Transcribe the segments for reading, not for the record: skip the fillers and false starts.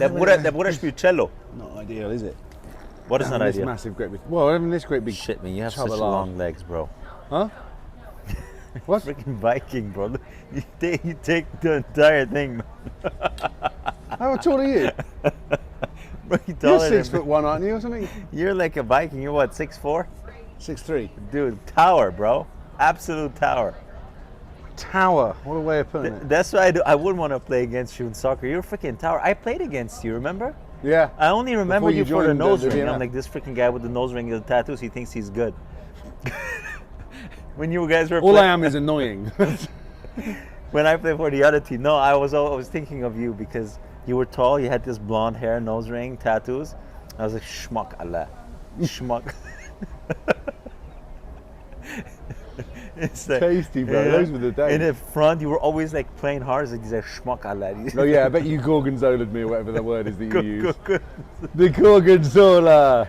vorrei spiucello. Not ideal, is it? What is not This ideal? massive, great big. Well, having this great big. Shit, man, you have chub such of lard. long legs, bro. Huh? What? Freaking Viking, bro. You take the entire thing, man. How tall are you? Bro, You're taller than 6'1", aren't you, or something? You're like a Viking. You're what, 6'4"? 6'3". Dude, tower, bro. Absolute tower. Tower. What a way of putting it. That's why I wouldn't want to play against you in soccer. You're a freaking tower. I played against you, remember? Yeah. I only remember Before you for the joined nose the ring. DNF. I'm like, this freaking guy with the nose ring and the tattoos, he thinks he's good. When you guys were All I playing, am is annoying. when I played for the other team, no, I was thinking of you because you were tall, you had this blonde hair, nose ring, tattoos. I was like, schmuck Allah. Schmuck. It's like, Tasty, bro. Those were the days. In the front, you were always like playing hard. It's like, he's like, schmuck Allah. Oh yeah, I bet you gorgonzola'd me or whatever the word is that you use. The gorgonzola.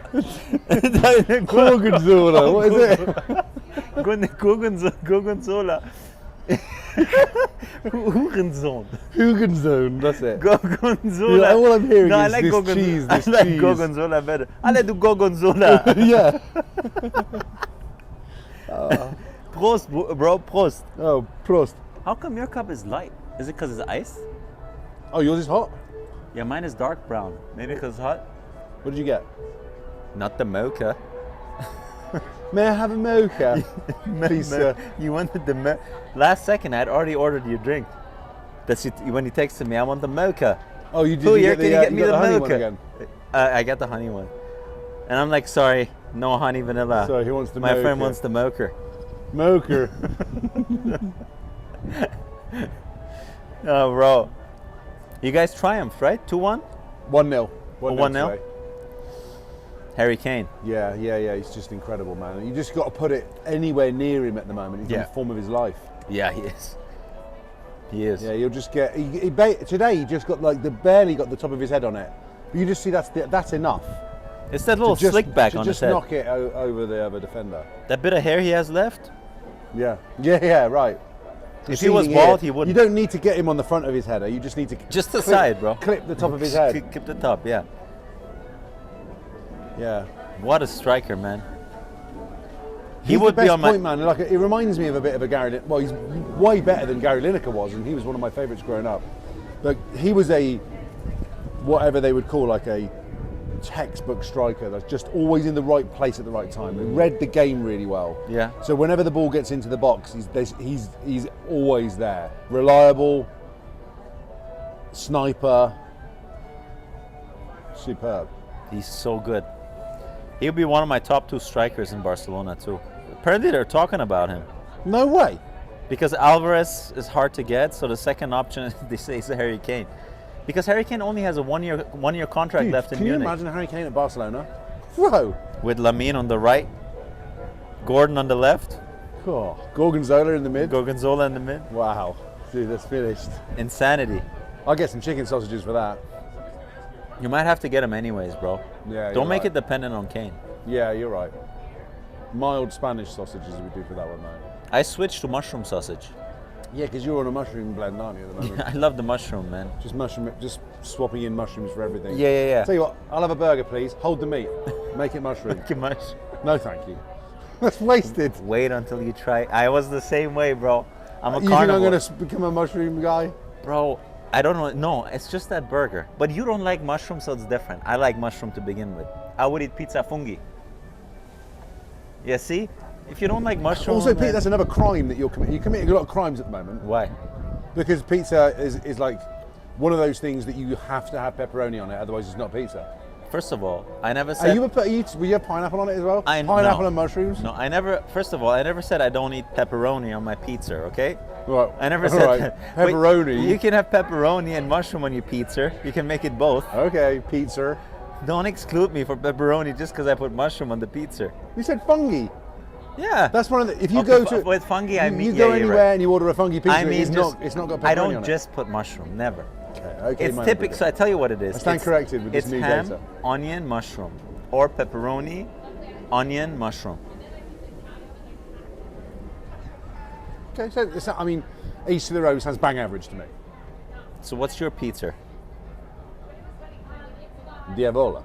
Gorgonzola. What is it? Gorgonzola. Hurensohn. Hugenzohn. That's it. Gorgonzola. Yeah, all I'm hearing No, I is like this cheese. This I like cheese. gorgonzola better. I like the gorgonzola. Yeah. Prost, bro. Prost. Oh, Prost. How come your cup is light? Is it because it's ice? Oh, yours is hot? Yeah, mine is dark brown. Maybe because it's hot? What did you get? Not the mocha. May I have a mocha? Please, sir. You wanted the last second. I had already ordered your drink. That's it. When you texted me, I want the mocha. Oh, you did. Oh, You yeah, get can you get me got the honey one mocha? again? I got the honey one. And I'm like, sorry, no honey vanilla. Sorry, he wants the My mocha. friend wants the mocha. Mocha. Oh, bro. You guys triumphed, right? 2-1? 1-0. 1-0? Harry Kane. Yeah. He's just incredible, man. You just got to put it anywhere near him at the moment. He's in the form of his life. Yeah, he is. He is. Yeah, you'll just get. Today he just got barely got the top of his head on it. But you just see that's enough. It's that little slick back on his head. Just knock it over the other defender. That bit of hair he has left? Yeah, right. If he was bald, he wouldn't. You don't need to get him on the front of his header. You just need to just the side, bro. Clip the top of his head. Clip the top, yeah. Yeah. What a striker, man. He would be on my point man. Like it reminds me of a bit of a Gary. Well, he's way better than Gary Lineker was, and he was one of my favourites growing up. But he was a whatever they would call like a textbook striker that's just always in the right place at the right time. He read the game really well. Yeah. So whenever the ball gets into the box, he's always there. Reliable, sniper, superb. He's so good. He'll be one of my top 2 strikers in Barcelona too. Apparently they're talking about him. No way. Because Alvarez is hard to get, so the second option they say is Harry Kane. Because Harry Kane only has a one year contract left in Munich. Can you imagine Harry Kane at Barcelona? Whoa! With Lamine on the right, Gordon on the left. Oh, Gorgonzola in the mid. Gorgonzola in the mid. Wow, dude, that's finished. Insanity. I'll get some chicken sausages for that. You might have to get him anyways, bro. Yeah. Don't make it dependent on Kane. Yeah, you're right. Mild Spanish sausages we do for that one, though. I switched to mushroom sausage. Yeah, because you're on a mushroom blend, aren't you, at the moment? Yeah, I love the mushroom, man. Just swapping in mushrooms for everything. Yeah. Tell you what, I'll have a burger, please. Hold the meat. Make it mushroom. Make it mush. No, thank you. That's wasted. Wait until you try. I was the same way, bro. I'm a You carnivore. think I'm going to become a mushroom guy? Bro, I don't know. No, it's just that burger. But you don't like mushroom, so it's different. I like mushroom to begin with. I would eat pizza fungi. Yeah, see? If you don't like mushroom... Also, Pete, that's another crime that you're committing. You're committing a lot of crimes at the moment. Why? Because pizza is like one of those things that you have to have pepperoni on it, otherwise it's not pizza. First of all, I never said... Will you have pineapple on it as well? Pineapple and mushrooms? No, I never... First of all, I never said I don't eat pepperoni on my pizza, okay? Right. I never said that. Pepperoni. Wait, you can have pepperoni and mushroom on your pizza. You can make it both. Okay, pizza. Don't exclude me for pepperoni just because I put mushroom on the pizza. You said fungi. Yeah. That's one of the... If you go to... With fungi, I mean... You go anywhere and you order a fungi pizza, I mean, it's not got pepperoni I don't on it. just put mushroom, never. Okay, it's typical. So I tell you what it is. I stand corrected with this new ham, data. onion, mushroom, or pepperoni, onion, mushroom. Okay, so it's not, I mean, each to their own sounds bang average to me. So what's your pizza? Diavola.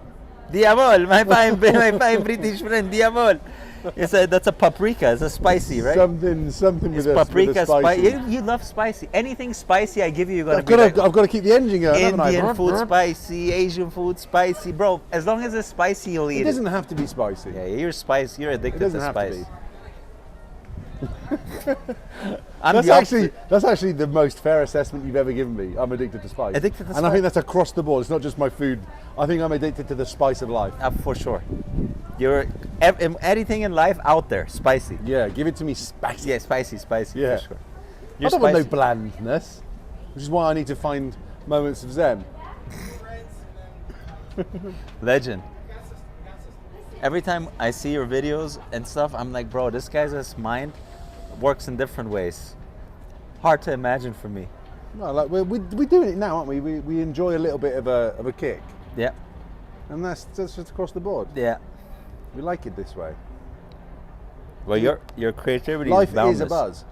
Diavol, my fine British friend, Diavol. That's a paprika. It's a spicy, right? Something It's with paprika, a spicy. You love spicy. Anything spicy I give you, I've got to keep the engine going. haven't I? Indian food spicy, Asian food spicy, bro. As long as it's spicy, you'll eat It doesn't have to be spicy. Yeah, you're spicy. You're It addicted doesn't to have spice. to be. I'm That's the opposite. that's actually the most fair assessment you've ever given me. I'm addicted to spice. Addicted to And I spice. think that's across the board. It's not just my food. I think I'm addicted to the spice of life. For sure. You're anything in life out there, spicy. Yeah, give it to me spicy. Yeah, spicy, Yeah. for sure. I You're don't want no spicy. blandness, which is why I need to find moments of zen. Legend. Every time I see your videos and stuff, I'm like, bro, this guy's mind works in different ways. Hard to imagine for me. No, like we're doing it now, aren't we? We enjoy a little bit of a kick, Yeah, and that's just across the board. yeah. We like it this way. Well, your creativity Life is boundless. is a buzz.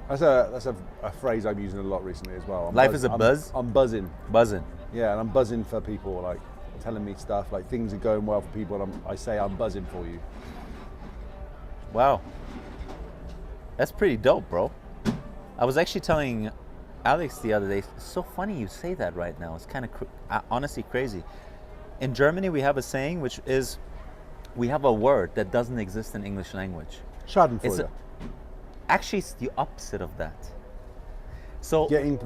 That's a phrase I'm using a lot recently as well. Life is a buzz? I'm buzzing. Buzzing. Yeah, and I'm buzzing for people, like telling me stuff, like things are going well for people, and I say I'm buzzing for you. Wow. That's pretty dope, bro. I was actually telling Alex the other day, it's so funny you say that right now. It's kind of honestly crazy. In Germany, we have a saying, which is, we have a word that doesn't exist in English language. Schadenfreude. Actually, it's the opposite of that. So, Getting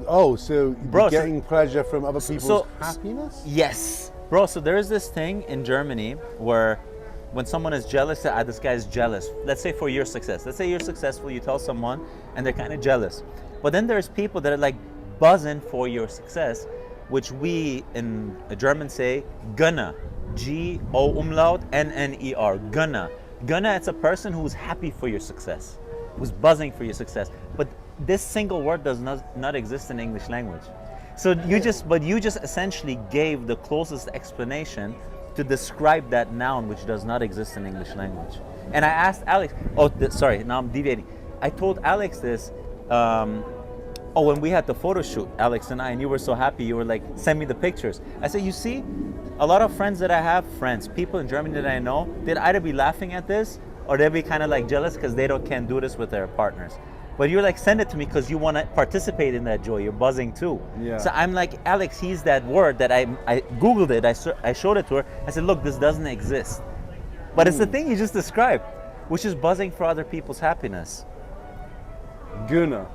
pleasure from other people's happiness? Yes. Bro, so there is this thing in Germany where when someone is jealous, this guy is jealous. Let's say for your success. Let's say you're successful, you tell someone, and they're kind of jealous. But then there's people that are like buzzing for your success, which we in German say gönner. G-O umlaut N-N-E-R. Gönner. Gönner, it's a person who's happy for your success, who's buzzing for your success. But this single word does not exist in English language. So you just essentially gave the closest explanation to describe that noun which does not exist in English language. And I asked Alex, sorry, now I'm deviating. I told Alex this, when we had the photo shoot, Alex and I, and you were so happy, you were like, send me the pictures. I said, you see, a lot of friends that I have, people in Germany that I know, they'd either be laughing at this or they'd be kind of like jealous because they can't do this with their partners. But you're like, send it to me because you want to participate in that joy. You're buzzing too. Yeah. So I'm like, Alex, he's that word that I Googled it. I showed it to her. I said, look, this doesn't exist. But it's the thing you just described, which is buzzing for other people's happiness. Gunner.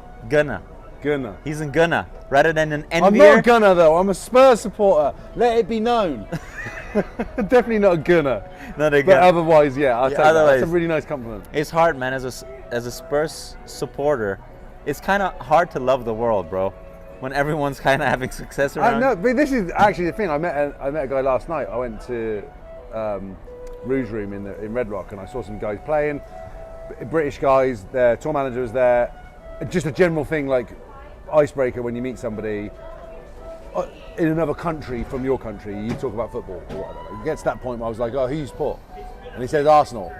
He's in Gunner rather than an envier. I'm not a Gunner though. I'm a Spurs supporter. Let it be known. Definitely not a Gunner. Not a But Gunner. otherwise, yeah. I'll take that. otherwise- That's a really nice compliment. It's hard, man. As a Spurs supporter, it's kind of hard to love the world, bro. When everyone's kind of having success I around. know, but this is actually the thing. I met a guy last night. I went to Rouge Room in Red Rock, and I saw some guys playing. British guys. Their tour manager was there. Just a general thing, like icebreaker when you meet somebody in another country from your country. You talk about football or whatever. It gets to that point where I was like, "Oh, who you support?" And he says Arsenal.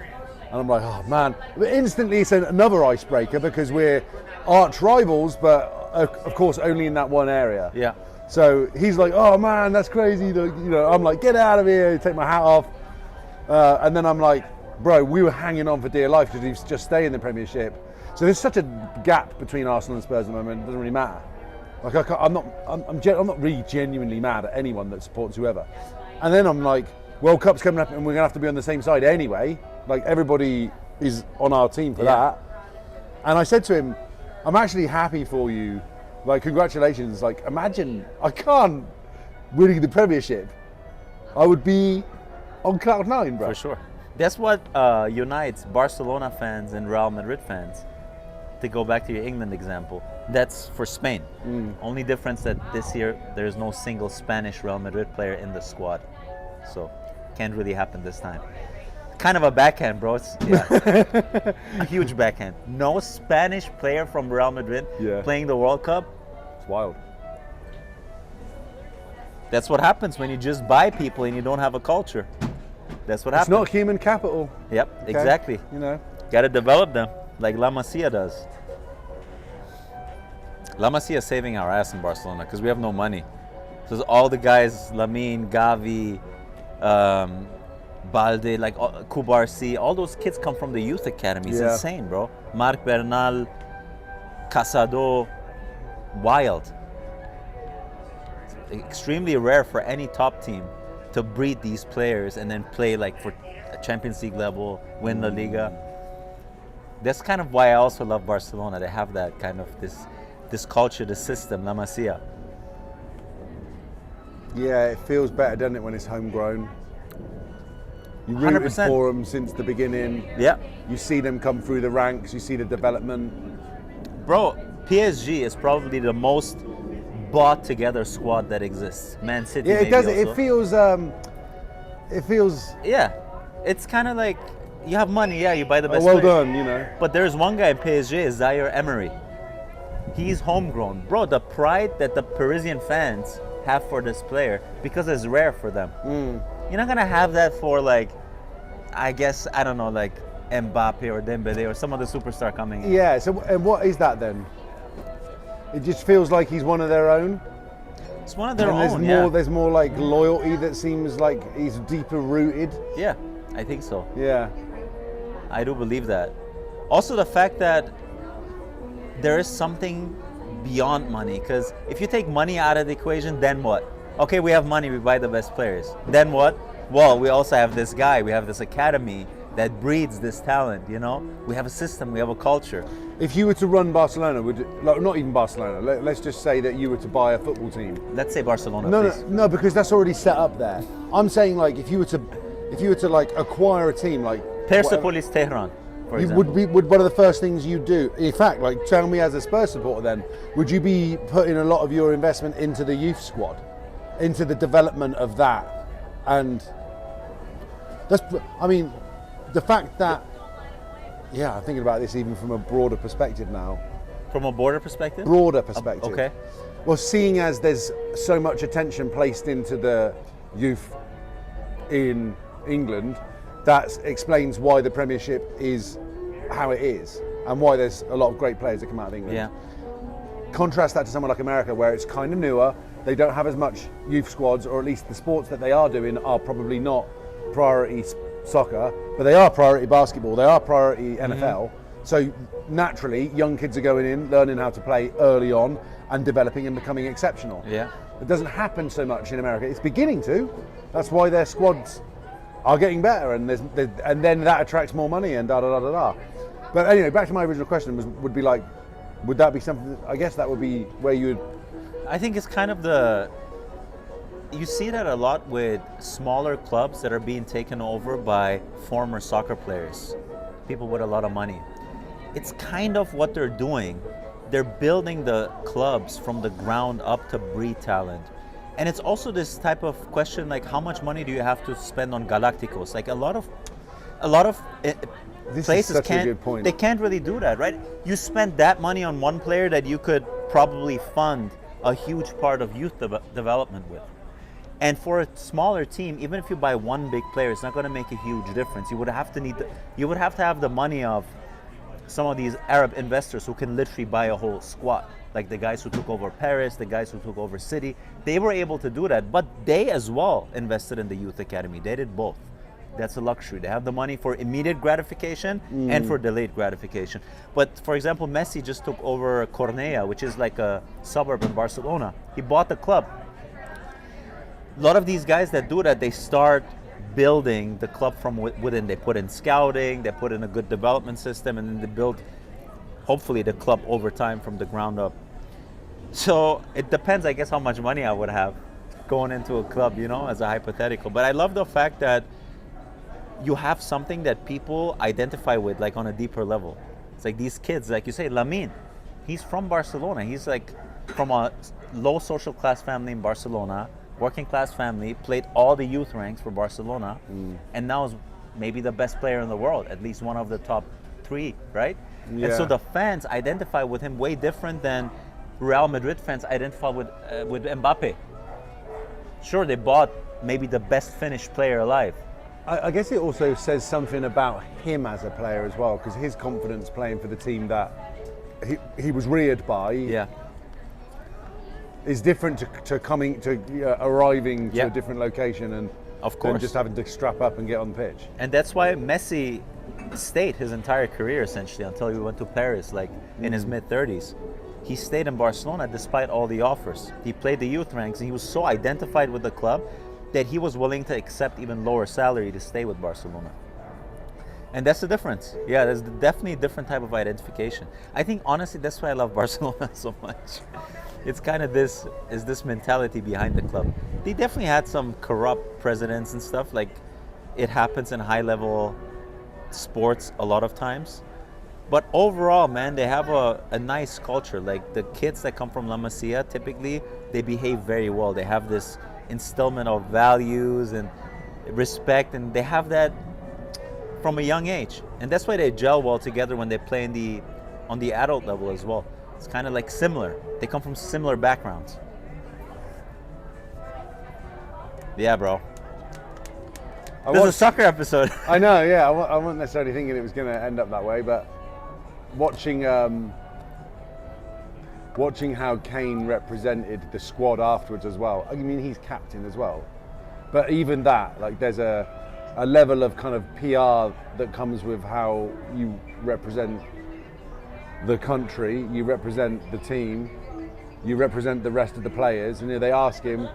And I'm like, oh man. But instantly it's another icebreaker because we're arch rivals, but of course only in that one area. Yeah. So he's like, oh man, that's crazy. I'm like, get out of here, take my hat off. And then I'm like, bro, we were hanging on for dear life because he's just stay in the Premiership. So there's such a gap between Arsenal and Spurs at the moment, it doesn't really matter. Like I'm not really genuinely mad at anyone that supports whoever. And then I'm like, World Cup's coming up and we're gonna have to be on the same side anyway. Like everybody is on our team for that. And I said to him, I'm actually happy for you. Like congratulations. Like imagine I can't winning the Premiership. I would be on cloud nine, bro. For sure. That's what unites Barcelona fans and Real Madrid fans. To go back to your England example, that's for Spain. Only difference that this year there's no single Spanish Real Madrid player in the squad. So can't really happen this time. Kind of a backhand, bro. A huge backhand. No Spanish player from Real Madrid playing the World Cup. It's wild. That's what happens when you just buy people and you don't have a culture. That's what happens. It's not human capital. Yep, Okay? exactly. You know. Got to develop them like La Masia does. La Masia is saving our ass in Barcelona because we have no money. So all the guys, Lamine, Gavi, Balde, like Kubarsi, all those kids come from the youth academy. It's insane, bro. Marc Bernal, Casado, wild. It's extremely rare for any top team to breed these players and then play like for Champions League level, win La Liga. That's kind of why I also love Barcelona. They have that kind of this culture, this system, La Masia. Yeah, it feels better, doesn't it, when it's homegrown? You rooted 100%. for them since the beginning. Yeah. You see them come through the ranks. You see the development. Bro, PSG is probably the most bought together squad that exists. Man City. Yeah, it does. Also. It feels. It feels. Yeah, it's kind of like you have money. Yeah, you buy the best. Well players. done, you know. But there's one guy in PSG, Zaire Emery. He's homegrown, bro. The pride that the Parisian fans have for this player, because it's rare for them. You're not gonna have that for like, I guess, I don't know, like Mbappe or Dembele or some other superstar coming in. Yeah. So, and what is that then? It just feels like he's one of their own. It's one of their and own. Yeah. There's more like loyalty that seems like he's deeper rooted. Yeah, I think so. Yeah. I do believe that. Also, the fact that there is something beyond money, because if you take money out of the equation, then what? Okay, we have money, we buy the best players. Then what? Well, we also have this guy, we have this academy that breeds this talent, you know? We have a system, we have a culture. If you were to run Barcelona, not even Barcelona, let's just say that you were to buy a football team. Let's say Barcelona, please. No, because that's already set up there. I'm saying like if you were to like acquire a team like Persepolis Tehran, for example. Would one of the first things you do, in fact, like tell me as a Spurs supporter then, would you be putting a lot of your investment into the youth squad, into the development of that? And that's, I mean, the fact that, yeah, I'm thinking about this even from a broader perspective now. From a border perspective? Broader perspective. Okay. Well, seeing as there's so much attention placed into the youth in England, that explains why the Premiership is how it is and why there's a lot of great players that come out of England. Yeah. Contrast that to somewhere like America, where it's kind of newer. They don't have as much youth squads, or at least the sports that they are doing are probably not priority soccer, but they are priority basketball, they are priority NFL. So naturally, young kids are going in, learning how to play early on and developing and becoming exceptional. Yeah. It doesn't happen so much in America. It's beginning to. That's why their squads are getting better, and and then that attracts more money and da da da da da. But anyway, back to my original question would be like, would that be something? I guess that would be where you would. I think it's kind of you see that a lot with smaller clubs that are being taken over by former soccer players, people with a lot of money. It's kind of what they're doing. They're building the clubs from the ground up to breed talent. And it's also this type of question, like how much money do you have to spend on Galacticos? Like a lot of This places is such a good point. they can't really do that, right? You spend that money on one player that you could probably fund a huge part of youth development with. And for a smaller team, even if you buy one big player, it's not going to make a huge difference. You would have to have the money of some of these Arab investors who can literally buy a whole squad. Like the guys who took over Paris, the guys who took over City, they were able to do that. But they as well invested in the youth academy. They did both. That's a luxury. They have the money for immediate gratification and for delayed gratification. But for example, Messi just took over Cornellà, which is like a suburb in Barcelona. He bought the club. A lot of these guys that do that, they start building the club from within. They put in scouting, they put in a good development system, and then they build, hopefully, the club over time from the ground up. So it depends, I guess, how much money I would have going into a club, you know, as a hypothetical. But I love the fact that you have something that people identify with, like on a deeper level. It's like these kids, like you say, Lamine, he's from Barcelona. He's like from a low social class family in Barcelona, working class family, played all the youth ranks for Barcelona, and now is maybe the best player in the world, at least one of the top 3, right? Yeah. And so the fans identify with him way different than Real Madrid fans identify with Mbappe. Sure, they bought maybe the best finished player alive. I guess it also says something about him as a player as well, because his confidence playing for the team that he was reared by. Yeah. is different to coming to arriving to Yeah. a different location and Of than course. just having to strap up and get on the pitch. And that's why Messi stayed his entire career essentially until he went to Paris, like in his mid-30s. He stayed in Barcelona despite all the offers. He played the youth ranks and he was so identified with the club that he was willing to accept even lower salary to stay with Barcelona. And that's the difference. Yeah, there's definitely a different type of identification. I think honestly that's why I love Barcelona so much. It's kind of this mentality behind the club. They definitely had some corrupt presidents and stuff. Like it happens in high level sports a lot of times. But overall, man, they have a nice culture. Like the kids that come from La Masia, typically they behave very well. They have this instillment of values and respect, and they have that from a young age. And that's why they gel well together when they play on the adult level as well. It's kind of like similar. They come from similar backgrounds. Yeah, bro. This is a soccer episode. I know, yeah. I wasn't necessarily thinking it was going to end up that way, but watching how Kane represented the squad afterwards as well. I mean, he's captain as well, but even that, like, there's a level of kind of PR that comes with how you represent the country, you represent the team, you represent the rest of the players, and they ask him,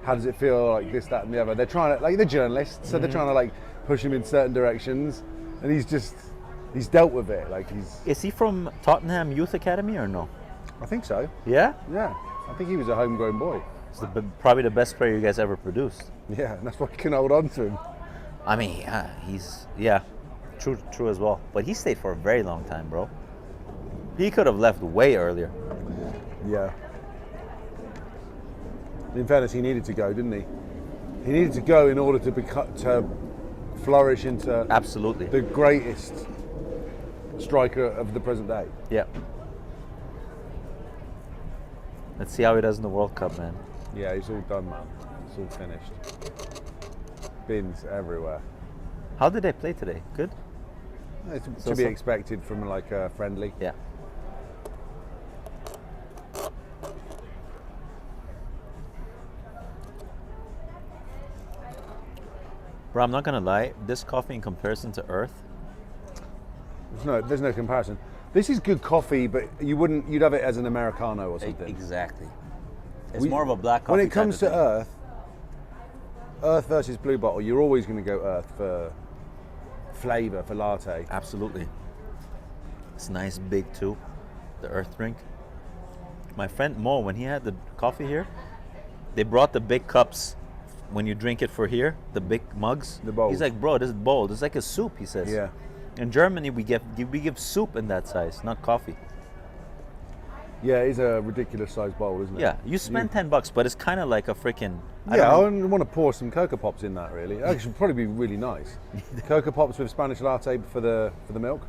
how does it feel, like this, that, and the other. They're trying to, like, they're journalists, so they're trying to like push him in certain directions, and he's dealt with it. Like Is he from Tottenham Youth Academy or no? I think so. Yeah? Yeah, I think he was a homegrown boy. He's probably the best player you guys ever produced. Yeah, and that's why you can hold on to him. I mean, yeah, true as well. But he stayed for a very long time, bro. He could have left way earlier. Yeah. In fairness, he needed to go, didn't he? He needed to go in order to flourish into Absolutely. the greatest striker of the present day. Yeah. Let's see how he does in the World Cup, man. Yeah, it's all done, man. It's all finished. Bins everywhere. How did they play today? Good? It's So- to be so- expected from like a friendly. Yeah. Bro, I'm not gonna lie. This coffee in comparison to Urth, There's no comparison. This is good coffee, but you'd have it as an Americano or something. exactly. It's more of a black coffee. When it comes to type of Urth versus Blue Bottle, you're always going to go Urth for flavour, for latte. thing. Absolutely. It's nice, big too. The Urth drink. My friend Mo, when he had the coffee here, they brought the big cups. When you drink it for here, the big mugs. The bowls. He's like, bro, this is bowl. This is like a soup. He says. Yeah. In Germany, we give soup in that size, not coffee. Yeah, it's a ridiculous sized bowl, isn't it? Yeah, you spend $10, but it's kind of like a freaking. I want to pour some Cocoa Pops in that, really. It should probably be really nice. Cocoa Pops with Spanish latte for the milk.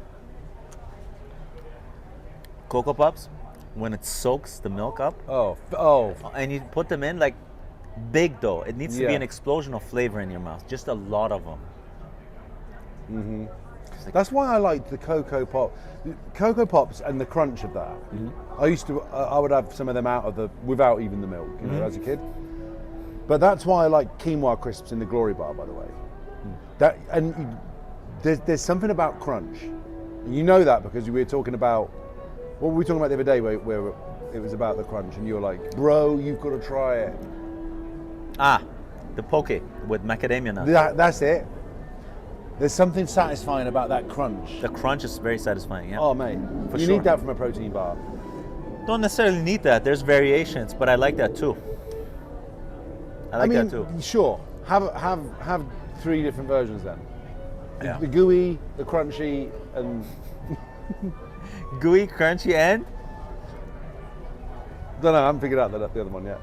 Cocoa Pops, when it soaks the milk up, Oh, and you put them in like big though. It needs to be Yeah. an explosion of flavor in your mouth. Just a lot of them. that's why I like the Cocoa Pops and the crunch of that. I would have some of them without even the milk, as a kid. But that's why I like quinoa crisps in the Glory Bar, by the way. There's something about crunch. You know that because we were talking about what were we talking about the other day, where it was about the crunch, and you were like, "Bro, you've got to try it." The poke with macadamia nuts. That's it. There's something satisfying about that crunch. The crunch is very satisfying. Yeah. Oh, mate, For you sure. need that from a protein bar. Don't necessarily need that. There's variations, but I like that too. I like that too. Sure. Have 3 different versions then. Yeah. The gooey, the crunchy, and Gooey, crunchy, and don't know. I haven't figured out the other one yet.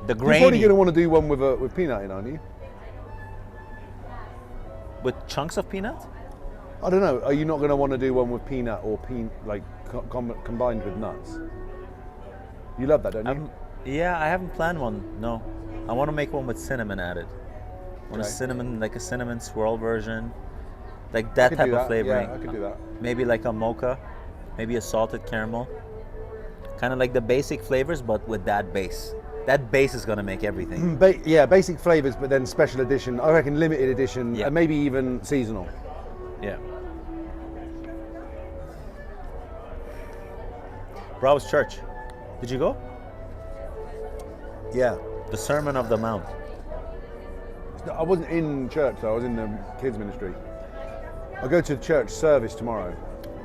the You're probably grainy going to want to do one with peanut in, aren't you? with chunks of peanut. I don't know. Are you not going to want to do one with peanut or combined with nuts? You love that, don't you? Yeah, I haven't planned one. No, I want to make one with cinnamon added. Okay. Like a cinnamon swirl version, like that Could type do of that. flavoring. Yeah, I could do that. Maybe like a mocha, maybe a salted caramel. Kind of like the basic flavors, but with that base. That base is gonna make everything. Yeah, basic flavors, but then special edition. I reckon limited edition, Yeah. and maybe even seasonal. Yeah. Brow's church. Did you go? Yeah. The Sermon of the Mount. I wasn't in church though. I was in the kids ministry. I'll go to the church service tomorrow.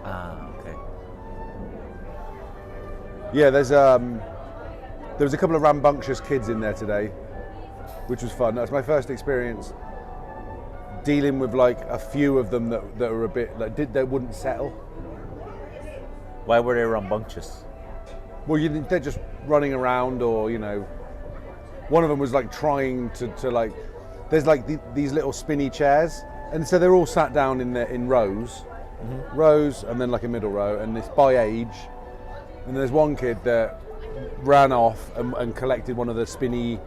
Ah, okay. Yeah, there was a couple of rambunctious kids in there today, which was fun. That's my first experience dealing with like a few of them that were a bit like they wouldn't settle. Why were they rambunctious? Well, they're just running around, or one of them was like trying to like. There's like these little spinny chairs, and so they're all sat down in rows, rows, and then like a middle row, and it's by age. And there's one kid that ran off and collected one of the spinny.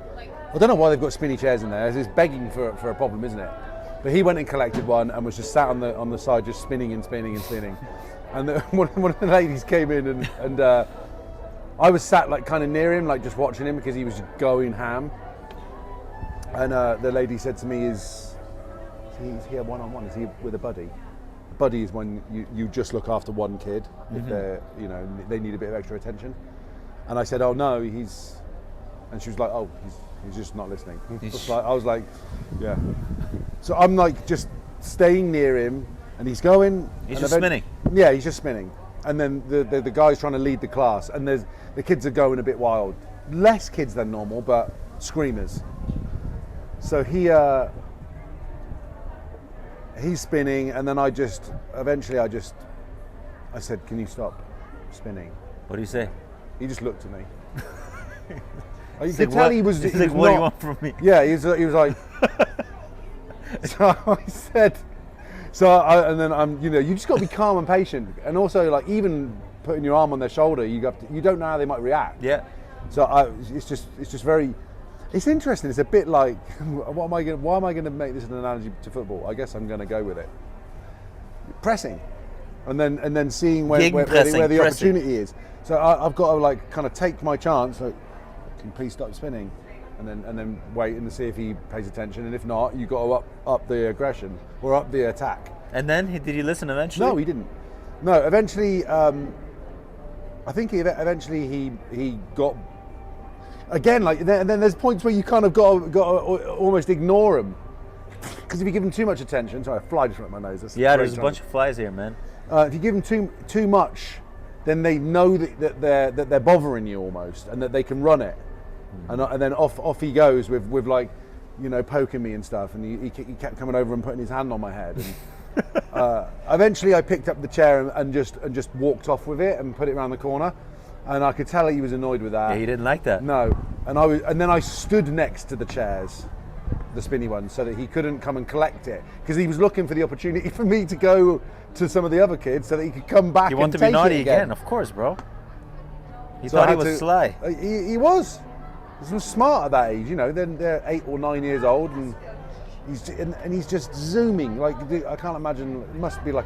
I don't know why they've got spinny chairs in there. It's begging for a problem, isn't it? But he went and collected one and was just sat on the side, just spinning and spinning and spinning. And one of the ladies came in and I was sat like kind of near him, like just watching him because he was just going ham. And the lady said to me, "Is he here one-on-one? Is he with a buddy?" Buddy is when you just look after one kid if they're they need a bit of extra attention. And I said, "Oh no, he's," and she was like, "Oh, he's just not listening." I was like, "Yeah." So I'm like just staying near him, and he's going. He's just spinning. Yeah, he's just spinning. And then the guy's trying to lead the class, and the kids are going a bit wild. Less kids than normal, but screamers. So he's spinning, and then I said, "Can you stop spinning?" What do you say? He just looked at me. You He's could like, tell what? he was. He's he like, was what do you not- want from me? Yeah, he was like. So I said, and then you just got to be calm and patient, and also like even putting your arm on their shoulder, you don't know how they might react. Yeah. So it's just very. It's interesting. It's a bit like, why am I going to make this an analogy to football? I guess I'm going to go with it. Pressing, and then seeing where the opportunity is. So I've got to like kind of take my chance. So, can you please stop spinning, and then wait and see if he pays attention. And if not, you got to up the aggression or up the attack. And then did he listen eventually? No, he didn't. No, eventually, I think he got. Again, like, and then there's points where you kind of got to almost ignore him, because if you give them too much attention, sorry, a fly just went in my nose. Yeah, there's a bunch of flies here, man. If you give them too much, then they know that they're bothering you almost, and that they can run it, and then off he goes with like, poking me and stuff, and he kept coming over and putting his hand on my head. And eventually, I picked up the chair and just walked off with it and put it around the corner. And I could tell he was annoyed with that. Yeah, he didn't like that. No, and then I stood next to the chairs, the spinny ones, so that he couldn't come and collect it, because he was looking for the opportunity for me to go to some of the other kids so that he could come back. You want and to be take naughty it again, of course, bro. He So I thought he had was sly. He was. He was smart at that age, Then they're 8 or 9 years old, and he's just zooming. Like, I can't imagine. It must be like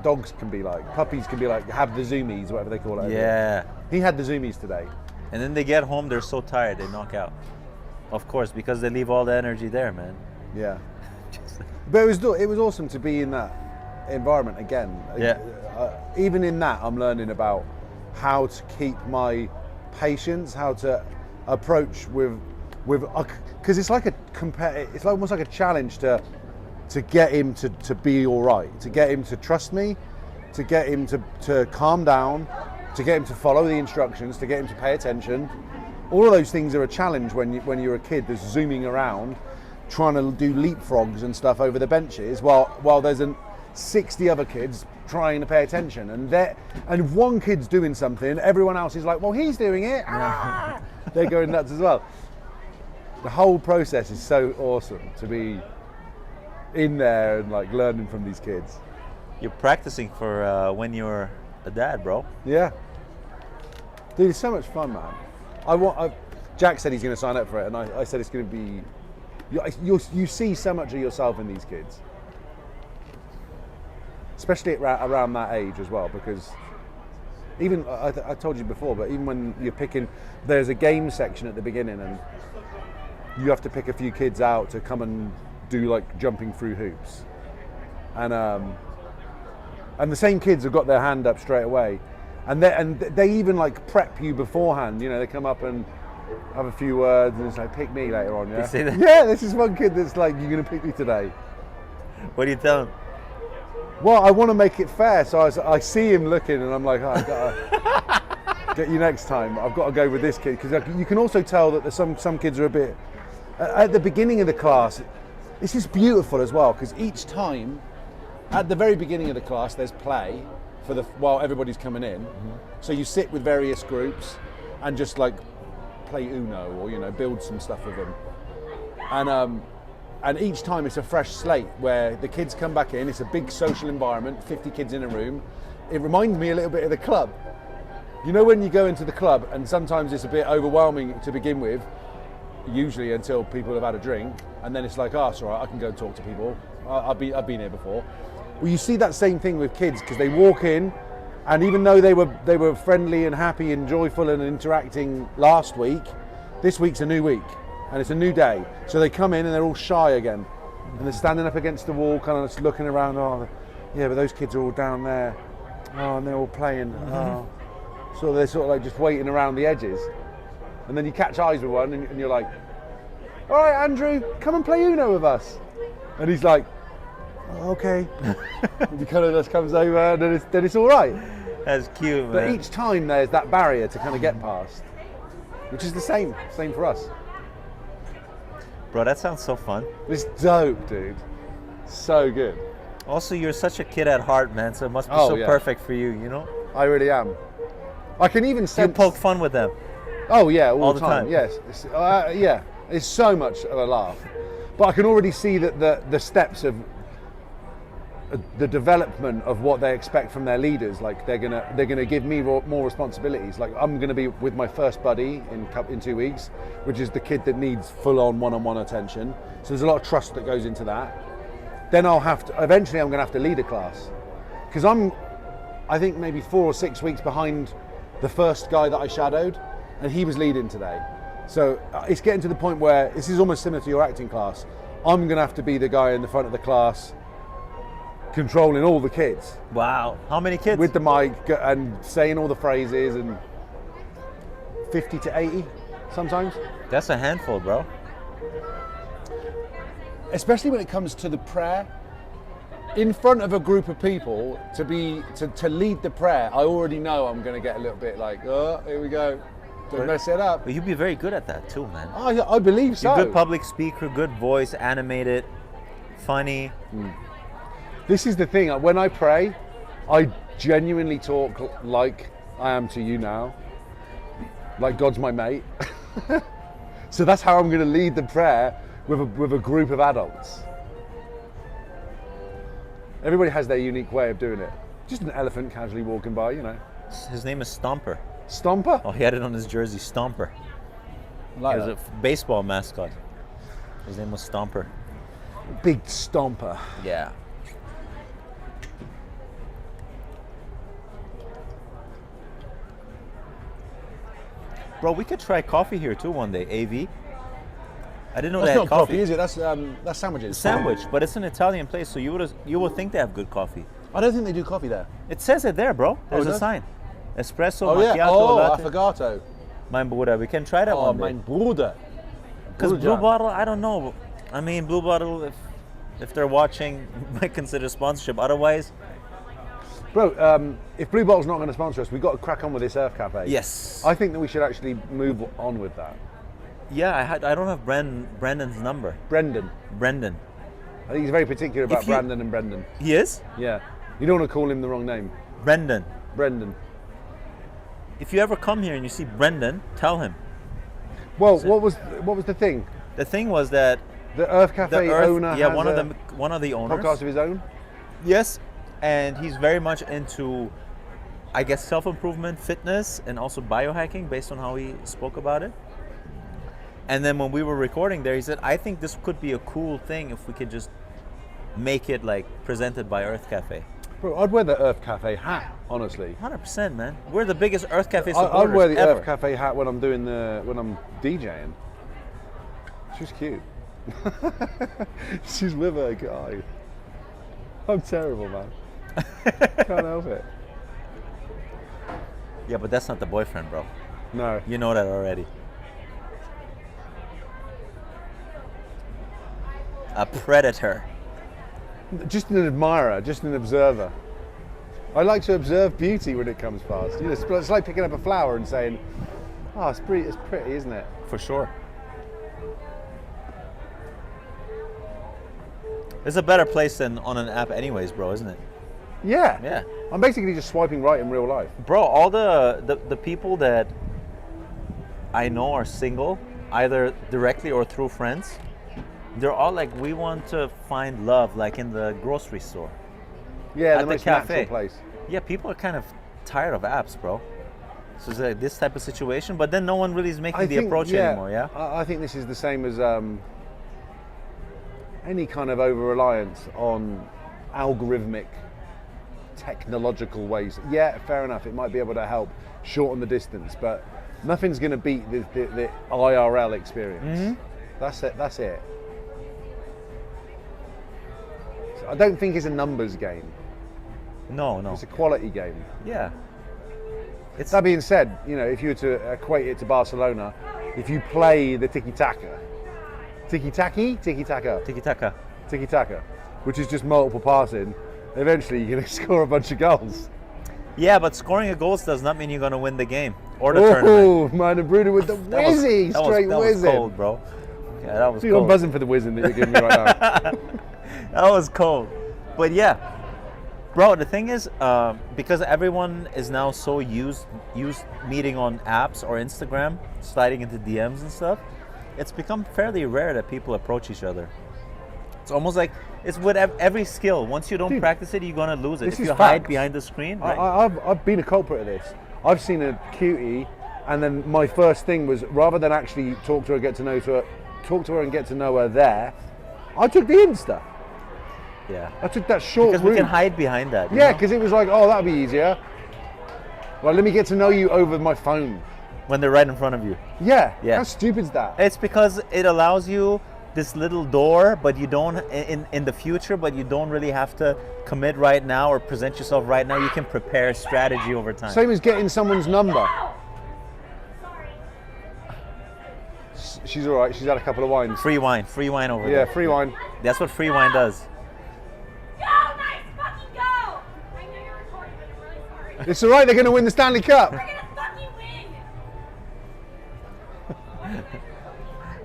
dogs can be like, puppies can be like, have the zoomies, whatever they call it. Yeah. He had the zoomies today. And then they get home, they're so tired, they knock out. Of course, because they leave all the energy there, man. Yeah. But it was awesome to be in that environment again. Yeah. Even in that, I'm learning about how to keep my patience, how to approach with because it's like it's almost like a challenge to get him to be all right, to get him to trust me, to get him to calm down, to get him to follow the instructions, to get him to pay attention. All of those things are a challenge when you're a kid that's zooming around, trying to do leapfrogs and stuff over the benches, while there's 60 other kids trying to pay attention, and if one kid's doing something, everyone else is like, well, he's doing it. Ah! They're going nuts as well. The whole process is so awesome to be in there and like learning from these kids. You're practicing for when you're a dad, bro. Yeah, dude, it's so much fun, man. Jack said he's going to sign up for it, and I said it's going to be. You see so much of yourself in these kids, especially around that age as well, because even I told you before, but even when you're picking, there's a game section at the beginning, and you have to pick a few kids out to come and do like jumping through hoops, and the same kids have got their hand up straight away, and they even like prep you beforehand. You know, they come up and have a few words, and it's like, pick me later on. Yeah, They say that? Yeah, this is one kid that's like, you're gonna pick me today. What do you tell him? Well, I want to make it fair, so I see him looking, and I'm like, oh, I've got to get you next time. I've got to go with this kid, because you can also tell that there's some kids are a bit at the beginning of the class. This is beautiful as well, because each time at the very beginning of the class there's play while everybody's coming in. Mm-hmm. So you sit with various groups and just like play Uno, or you know, build some stuff with them, and each time it's a fresh slate where the kids come back in. It's a big social environment, 50 kids in a room. It reminds me a little bit of the club. You know, when you go into the club, and sometimes it's a bit overwhelming to begin with, usually until people have had a drink, and then it's like, oh, it's all right, I can go and talk to people. I've been here before. Well, you see that same thing with kids, because they walk in, and even though they were friendly and happy and joyful and interacting last week, this week's a new week. And it's a new day. So they come in and they're all shy again. And they're standing up against the wall, kind of just looking around. Oh, yeah, but those kids are all down there. Oh, and they're all playing. Oh. So they're sort of like just waiting around the edges. And then you catch eyes with one, and you're like, all right, Andrew, come and play Uno with us. And he's like, oh, okay. And he kind of just comes over, and then it's all right. That's cute, man. But each time there's that barrier to kind of get past, which is the same for us. Bro, that sounds so fun. It's dope, dude. So good. Also, you're such a kid at heart, man, so it must be perfect for you, you know? I really am. I can even sense... You poke fun with them. Oh, yeah, all the time. Yes. It's so much of a laugh. But I can already see that the steps of the development of what they expect from their leaders. Like, they're gonna give me more responsibilities. Like, I'm gonna be with my first buddy in 2 weeks, which is the kid that needs full-on one-on-one attention. So there's a lot of trust that goes into that. Then eventually I'm gonna have to lead a class, because I think maybe 4 or 6 weeks behind the first guy that I shadowed, and he was leading today. So it's getting to the point where this is almost similar to your acting class. I'm gonna have to be the guy in the front of the class, controlling all the kids. Wow. How many kids? With the mic and saying all the phrases, and 50 to 80 sometimes. That's a handful, bro. Especially when it comes to the prayer. In front of a group of people, to lead the prayer, I already know I'm going to get a little bit like, oh, here we go. Don't mess it up. But you'd be very good at that too, man. I believe so. You're a good public speaker, good voice, animated, funny. This is the thing, when I pray, I genuinely talk like I am to you now. Like God's my mate. So that's how I'm going to lead the prayer with a group of adults. Everybody has their unique way of doing it. Just an elephant casually walking by, you know. His name is Stomper. Stomper? Oh, he had it on his jersey, Stomper. Like he was a baseball mascot. His name was Stomper. Big Stomper. Yeah. Bro, we could try coffee here too one day. AV. I didn't know That's they had not coffee, is it? That's sandwiches. Sandwich, but it's an Italian place, so you would think they have good coffee. I don't think they do coffee there. It says it there, bro. There's a sign. Espresso, macchiato, latte. Affogato. Mein Bruder. We can try that one day. Mein Bruder. Because Blue Bottle, I don't know. I mean, Blue Bottle, if they're watching, might consider sponsorship. Otherwise, bro, if Blue Bottle's not going to sponsor us, we've got to crack on with this Urth Cafe. yes. I think that we should actually move on with that. Yeah, I don't have Brandon's number. Brendan. I think he's very particular about Brandon and Brendan. He is? Yeah. You don't want to call him the wrong name. Brendan. Brendan. If you ever come here and you see Brendan, tell him. Well, what was the thing? The thing was that The Urth Cafe owner. yeah, has one of the owners. podcast of his own. Yes, and he's very much into, I guess, self-improvement, fitness, and also biohacking, based on how he spoke about it. And then when we were recording there, he said, I think this could be a cool thing if we could just make it like presented by Urth Cafe. Bro, I'd wear the Urth Cafe hat, honestly. 100%, man. We're the biggest Urth Cafe supporters I'd wear the ever. Urth Cafe hat when I'm DJing. She's cute. She's with her guy. I'm terrible, man. Can't help it. Yeah, but that's not the boyfriend, bro. No. You know that already. A predator. Just an admirer, just an observer. I like to observe beauty when it comes past. You know, it's like picking up a flower and saying, "Oh, it's pretty, isn't it?" For sure. It's a better place than on an app anyways, bro, isn't it? Yeah. Yeah. I'm basically just swiping right in real life. Bro, all the people that I know are single, either directly or through friends, they're all like, we want to find love like in the grocery store. Yeah, At the the most cafe. natural place. Yeah, people are kind of tired of apps, bro. So it's like this type of situation, but then no one really is making the approach anymore, yeah? I think this is the same as any kind of over-reliance on algorithmic technological ways. Yeah, fair enough, it might be able to help shorten the distance, but nothing's going to beat the IRL experience. Mm-hmm. That's it. So I don't think it's a numbers game. No. It's a quality game. Yeah. That being said, you know, if you were to equate it to Barcelona, if you play the tiki-taka, which is just multiple passing, eventually you're going to score a bunch of goals. Yeah, but scoring a goal does not mean you're going to win the game or the Oh, tournament. man, and Bruno with the whizzy, straight that whizzing. was cold, bro. Yeah, that was See, cold. I'm buzzing for the whizzing that you're giving me right now. That was cold. But yeah, bro, the thing is, because everyone is now so used meeting on apps or Instagram, sliding into DMs and stuff, it's become fairly rare that people approach each other. It's almost like it's with every skill. Once you don't practice it, you're gonna lose it. This If is you hide facts. behind the screen, right? I've been a culprit of this. I've seen a cutie, and then my first thing was, rather than actually talk to her, talk to her and get to know her there, I took the Insta. Yeah. I took that short Because route. we can hide behind that. you Yeah, know? because it was like, oh, that'd be easier. Well, let me get to know you over my phone. When they're right in front of you. Yeah. Yeah. How stupid's that? It's because it allows you this little door, but you don't in the future, but you don't really have to commit right now or present yourself right now. You can prepare strategy over time. Same as getting someone's number. She's all right. She's had a couple of wines. Free wine over Yeah, there. free wine. That's what free wine does. Go, nice fucking go! I know you're recording, but I'm really sorry. It's all right. They're going to win the Stanley Cup. We're gonna fucking win!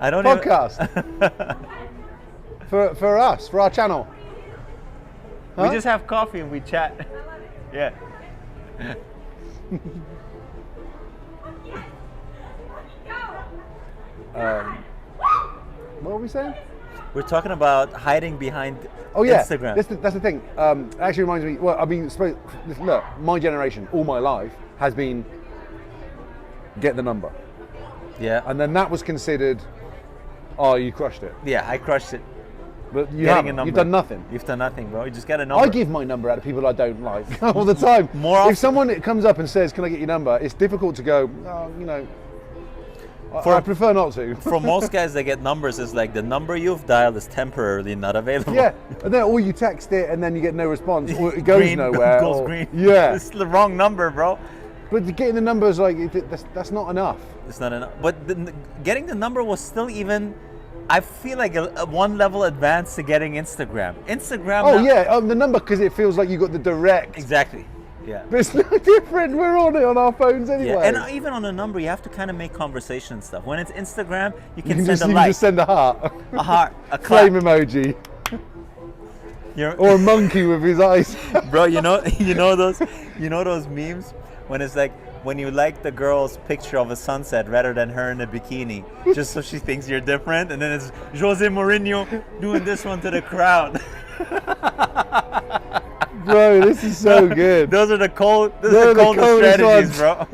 I don't Podcast. for us, for our channel. We Huh? just have coffee and we chat. Yeah. What were we saying? We're talking about hiding behind Oh yeah, Instagram. That's the thing. It actually reminds me. Well, I mean, look, my generation, all my life has been get the number, Yeah. and then that was considered, oh, you crushed it. Yeah, I crushed it. But you Getting haven't. a number. You've done nothing. You've done nothing, bro. You just get a number. I give my number out to people I don't like all the time. More often. If someone comes up and says, "Can I get your number?" It's difficult to go. Oh, you know, I prefer not to. For most guys that get numbers, it's like the number you've dialed is temporarily not available. Yeah, and then or you text it and then you get no response, or it goes Green, nowhere. goes or- green. Yeah, It's the wrong number, bro. but getting the numbers that's not enough. It's not enough. But getting the number was still even, I feel like a one level advance to getting Instagram. Instagram. Oh now- yeah, the number because it feels like you got the direct. Exactly. Yeah. But it's no different. We're on it on our phones anyway. Yeah, and even on a number, you have to kind of make conversation and stuff. When it's Instagram, you can, you send just, a you like, just send a heart, a heart, a clap. flame emoji, You're- or a monkey with his eyes. Bro, you know those memes when it's like when you like the girl's picture of a sunset rather than her in a bikini, just so she thinks you're different, and then it's Jose Mourinho doing this one to the crowd. Bro, this is so good. Those are the coldest coldest strategies, bro.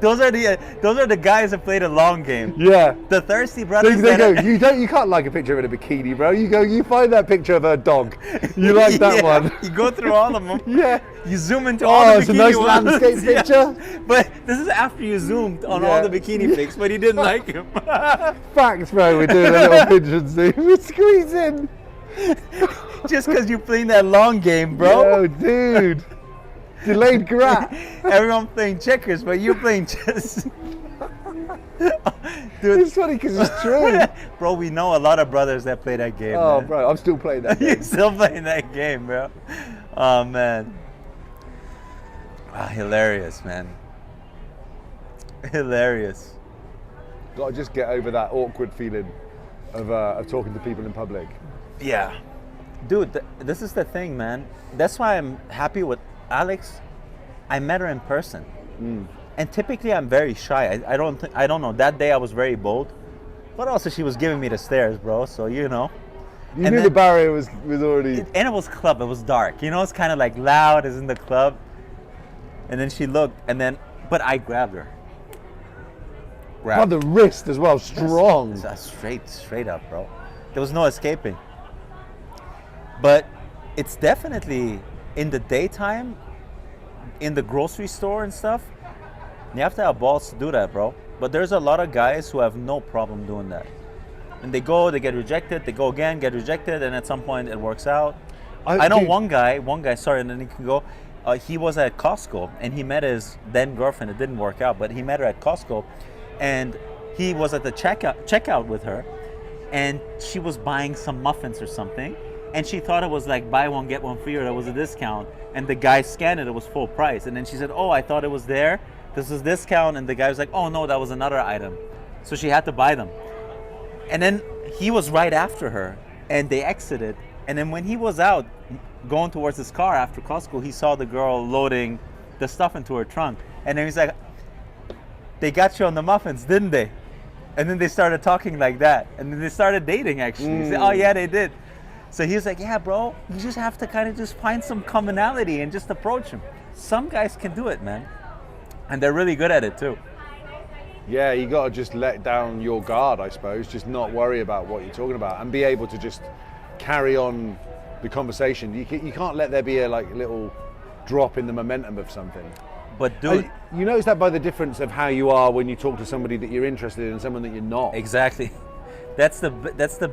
those are the guys that play the long game. Yeah. The thirsty brothers. They go, you can't like a picture of her in a bikini, bro. You find that picture of her dog. You like that one. You go through all of them. Yeah. You zoom into all the bikini it's a nice ones. landscape picture. Yeah. But this is after you zoomed on all the bikini pics, but he didn't like him. Facts, bro. We're doing a little pigeon zoom. We're squeezing. Just because you're playing that long game, bro. Oh, dude. Delayed grat. Everyone playing checkers, but you're playing chess. Dude. It's funny because it's true. Bro, we know a lot of brothers that play that game. Oh, man. bro, I'm still playing that game. You're still playing that game, bro. Oh, man. Hilarious, man. Hilarious. Got to just get over that awkward feeling of talking to people in public. Yeah. Dude, this is the thing, man. That's why I'm happy with Alex. I met her in person. And typically I'm very shy. I don't know. That day I was very bold. But also she was giving me the stares, bro. So, you know. You knew the barrier was already... And it was club. It was dark. You know, it's kind of like loud as in the club. And then she looked, but I grabbed her. By the wrist as well, strong. Straight up, bro. There was no escaping. But it's definitely in the daytime, in the grocery store and stuff, you have to have balls to do that, bro. But there's a lot of guys who have no problem doing that. And they get rejected, they go again, get rejected, and at some point it works out. I know one guy, sorry, and then he can go. He was at Costco, and he met his then girlfriend. It didn't work out, but he met her at Costco, and he was at the checkout with her, and she was buying some muffins or something, and she thought it was like buy one get one free, or there was a discount, and the guy scanned it was full price, and then she said, oh, I thought it was there, this is discount, and the guy was like, oh no, that was another item, so she had to buy them. And then he was right after her, and they exited, and then when he was out going towards his car after Costco, he saw the girl loading the stuff into her trunk, and then he's like, they got you on the muffins, didn't they? And then they started talking like that, and then they started dating actually. He said, oh yeah, they did. So he was like, yeah, bro, you just have to kind of just find some commonality and just approach him. Some guys can do it, man, and they're really good at it too. Yeah, you got to just let down your guard, I suppose, just not worry about what you're talking about and be able to just carry on the conversation. You can't let there be a little drop in the momentum of something. But dude, you notice that by the difference of how you are when you talk to somebody that you're interested in and someone that you're not. Exactly. That's the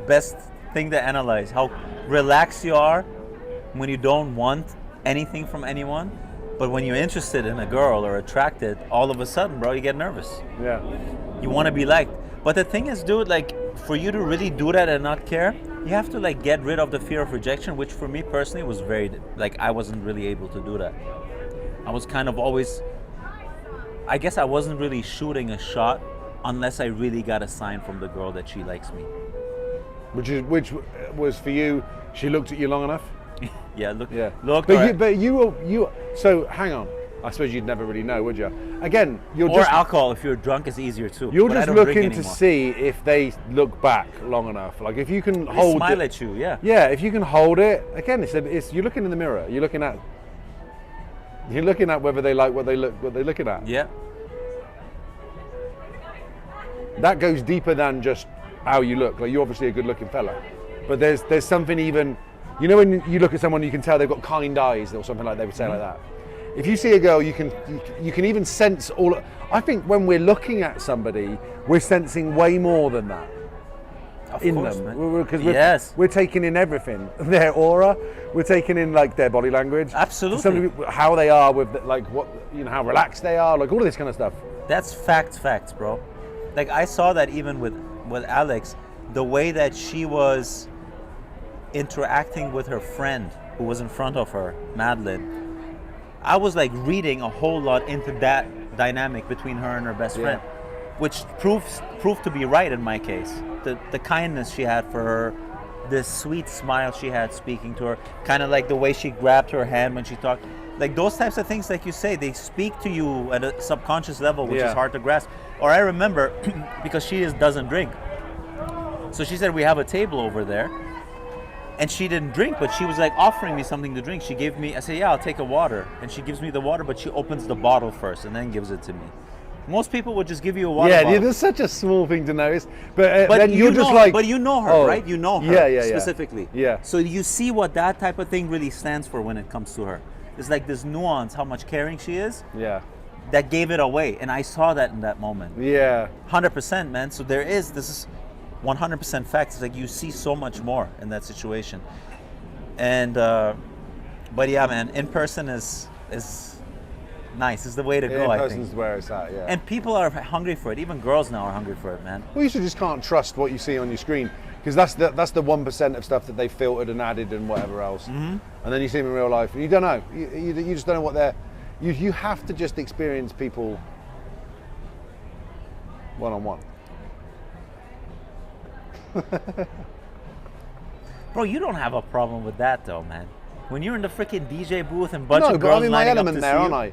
best thing to analyze. How relaxed you are when you don't want anything from anyone, but when you're interested in a girl or attracted, all of a sudden, bro, you get nervous. Yeah. You want to be liked. But the thing is, dude, for you to really do that and not care, you have to get rid of the fear of rejection, which for me personally was very, I wasn't really able to do that. I was kind of always, I guess I wasn't really shooting a shot unless I really got a sign from the girl that she likes me. Which was for you, she looked at you long enough? Yeah, look. But you. So hang on. I suppose you'd never really know, would you? Again, or alcohol. If you're drunk, it's easier too. You're just looking to see if they look back long enough. Like if you can hold. Smile at you, yeah. Yeah, if you can hold it. Again, it's you're looking in the mirror. You're looking at whether they like what they're looking at. Yeah. That goes deeper than just how you look. Like you're obviously a good-looking fella, but there's something even. You know when you look at someone, you can tell they've got kind eyes or something like they would say like that. If you see a girl, you can even sense all. I think when we're looking at somebody, we're sensing way more than that in them. Because we're taking in everything, their aura. We're taking in their body language. Absolutely. How they are with how relaxed they are, all of this kind of stuff. That's facts, bro. I saw that even with Alex, the way that she was interacting with her friend who was in front of her, Madeline. I was reading a whole lot into that dynamic between her and her best friend, which proved to be right in my case. The kindness she had for her, the sweet smile she had speaking to her, kind of the way she grabbed her hand when she talked. Those types of things, like you say, they speak to you at a subconscious level, which is hard to grasp. Or I remember, because she doesn't drink. So she said, we have a table over there. And she didn't drink, but she was like offering me something to drink. She gave me, I said, yeah, I'll take a water. And she gives me the water, but she opens the bottle first and then gives it to me. Most people would just give you a water bottle. Yeah, that's such a small thing to notice. But then you you're just know, like... But you know her, right? You know her specifically. Yeah. So you see what that type of thing really stands for when it comes to her. It's like this nuance, how much caring she is. Yeah. That gave it away. And I saw that in that moment. Yeah. 100%, man. So this is 100% fact. It's like you see so much more in that situation. And, but yeah, man, in person is nice. It's the way to go, I think. In person's where it's at, yeah. And people are hungry for it. Even girls now are hungry for it, man. Well, you just can't trust what you see on your screen, because that's the 1% of stuff that they filtered and added and whatever else. Mm-hmm. And then you see them in real life, and you don't know. You just don't know what they're... You have to just experience people one-on-one. Bro, you don't have a problem with that though, man. When you're in the freaking DJ booth and bunch of girls I'm in my lining up element to there, see aren't I?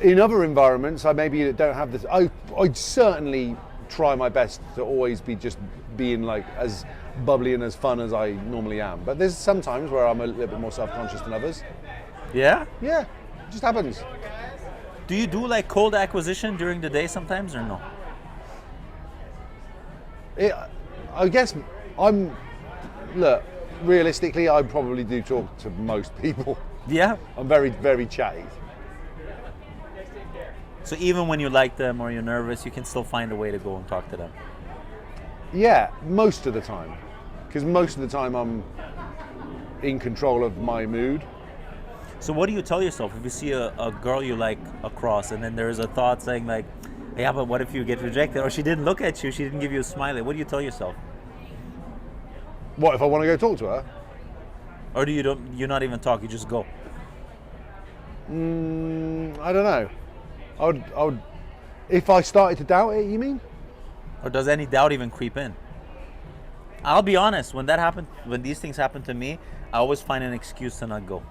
In other environments, I maybe don't have this. I'd certainly try my best to always be just being like as bubbly and as fun as I normally am. But there's some times where I'm a little bit more self-conscious than others. Yeah? Yeah, it just happens. Do you do like cold acquisition during the day sometimes or no? I guess look, realistically, I probably do talk to most people. Yeah? I'm very, very chatty. So even when you like them or you're nervous, you can still find a way to go and talk to them? Yeah, most of the time. Because most of the time I'm in control of my mood. So what do you tell yourself if you see a girl you like across and then there's a thought saying like, yeah, but what if you get rejected? Or she didn't look at you, she didn't give you a smiley. What do you tell yourself? What if I want to go talk to her? Or you not even talk, you just go? I don't know. I would, if I started to doubt it, you mean? Or does any doubt even creep in? I'll be honest, when these things happen to me, I always find an excuse to not go.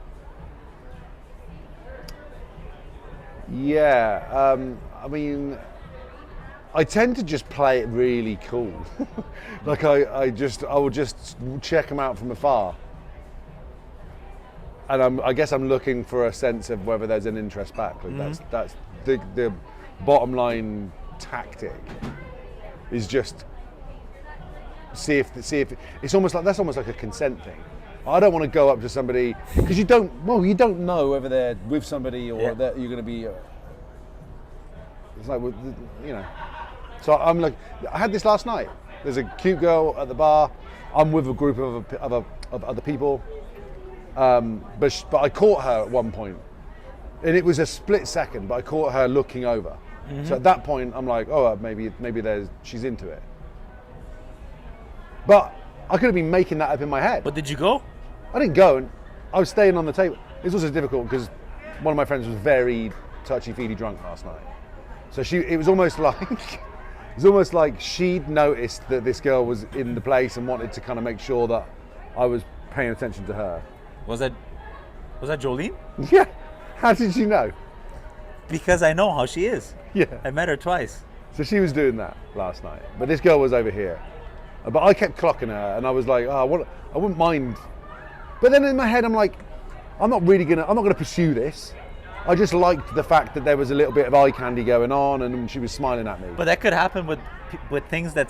Yeah, I mean, I tend to just play it really cool. Like I will just check them out from afar. And I guess I'm looking for a sense of whether there's an interest back. Like that's the bottom line tactic is just see if it's almost like, that's almost like a consent thing. I don't want to go up to somebody because you don't know whether they're with somebody or that you're going to be. It's like, you know. So I'm like, I had this last night. There's a cute girl at the bar. I'm with a group of other people, but I caught her at one point, and it was a split second. But I caught her looking over. Mm-hmm. So at that point, I'm like, oh, maybe she's into it. But I could have been making that up in my head. But did you go? I didn't go, and I was staying on the table. It was also difficult because one of my friends was very touchy-feely drunk last night. So it was almost like she'd noticed that this girl was in the place and wanted to kind of make sure that I was paying attention to her. Was that Jolene? Yeah. How did you know? Because I know how she is. Yeah. I met her twice. So she was doing that last night, but this girl was over here. But I kept clocking her, and I was like, oh, I wouldn't mind. But then in my head, I'm like, I'm not gonna pursue this. I just liked the fact that there was a little bit of eye candy going on, and she was smiling at me. But that could happen with things that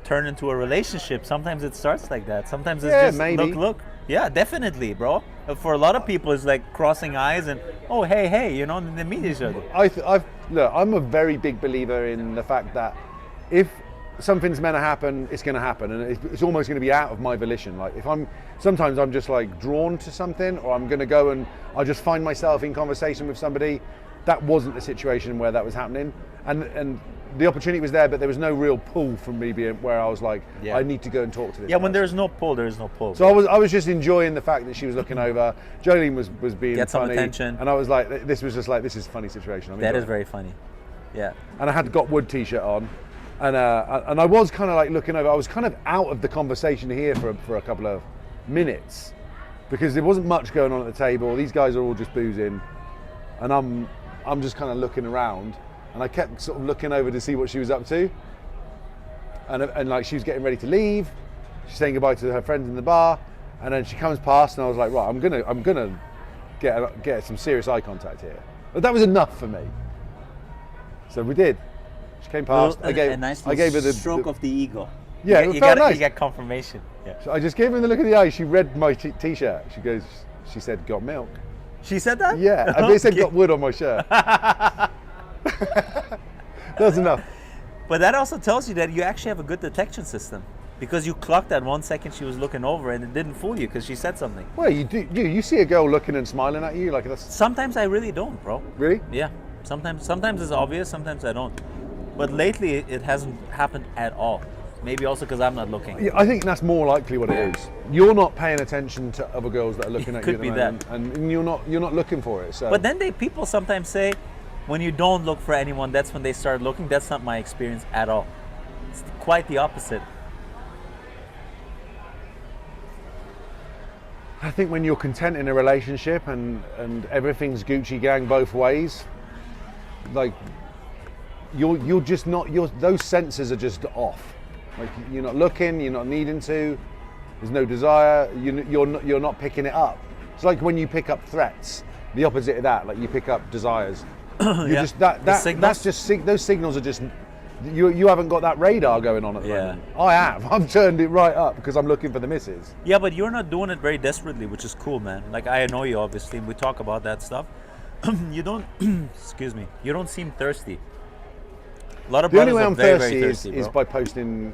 turn into a relationship. Sometimes it starts like that. Sometimes it's just maybe. Look. Yeah, definitely, bro. For a lot of people, it's like crossing eyes and oh, hey, you know, and they meet each other. Look, I'm a very big believer in the fact that if something's meant to happen, it's going to happen, and it's almost going to be out of my volition. Like sometimes I'm just like drawn to something, or I'm going to go and I just find myself in conversation with somebody. That wasn't the situation where that was happening, and the opportunity was there, but there was no real pull from me being where I was like, I need to go and talk to this. Yeah, when there's no pull, there is no pull. So I was just enjoying the fact that she was looking over. Jolene was being Get funny, some attention, and I was like, this is a funny situation. That is very funny. Yeah. And I had Got Wood t-shirt on. And I was kind of like looking over. I was kind of out of the conversation here for a couple of minutes because there wasn't much going on at the table. These guys are all just boozing, and I'm just kind of looking around. And I kept sort of looking over to see what she was up to. And like she was getting ready to leave. She's saying goodbye to her friends in the bar, And then she comes past, and I was like, right, I'm gonna get some serious eye contact here. But that was enough for me. So we did. She came past. A nice I gave her the stroke of the ego. Yeah, you it felt nice. You get confirmation. Yeah. So I just gave her the look of the eye. She read my t-shirt. She said, got milk. She said that? Yeah, I said got wood on my shirt. That was enough. But that also tells you that you actually have a good detection system. Because you clocked that 1 second she was looking over and it didn't fool you because she said something. Well, you do. You see a girl looking and smiling at you like that's. Sometimes I really don't, bro. Really? Yeah. Sometimes it's obvious, sometimes I don't. But lately it hasn't happened at all. Maybe also because I'm not looking. Yeah, I think that's more likely what it is. You're not paying attention to other girls that are looking at you. Could be that. And you're not looking for it. So. But then people sometimes say, when you don't look for anyone, that's when they start looking. That's not my experience at all. It's quite the opposite. I think when you're content in a relationship and everything's Gucci gang both ways, like you're just not, those senses are just off. Like you're not looking, you're not needing to. There's no desire. You're not picking it up. It's like when you pick up threats. The opposite of that, like you pick up desires. Yeah. Just that's just those signals are just. You haven't got that radar going on at the moment. I have. I've turned it right up because I'm looking for the misses. Yeah, but you're not doing it very desperately, which is cool, man. Like I know you obviously, and we talk about that stuff. You don't, excuse me, you don't seem thirsty. A lot of the only brothers way are I'm very, thirsty, very thirsty is by posting,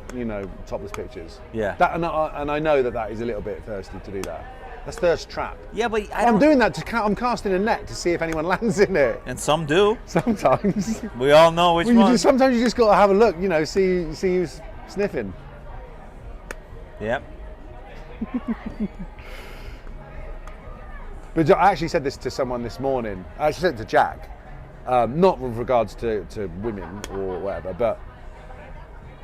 topless pictures. Yeah. That and I know that is a little bit thirsty to do that. That's thirst trap. Yeah, but I'm doing that I'm casting a net to see if anyone lands in it. And some do. Sometimes. We all know which one. Sometimes you just got to have a look, see who's sniffing. Yep. But I actually said this to someone this morning. I actually said it to Jack. Not with regards to women or whatever, but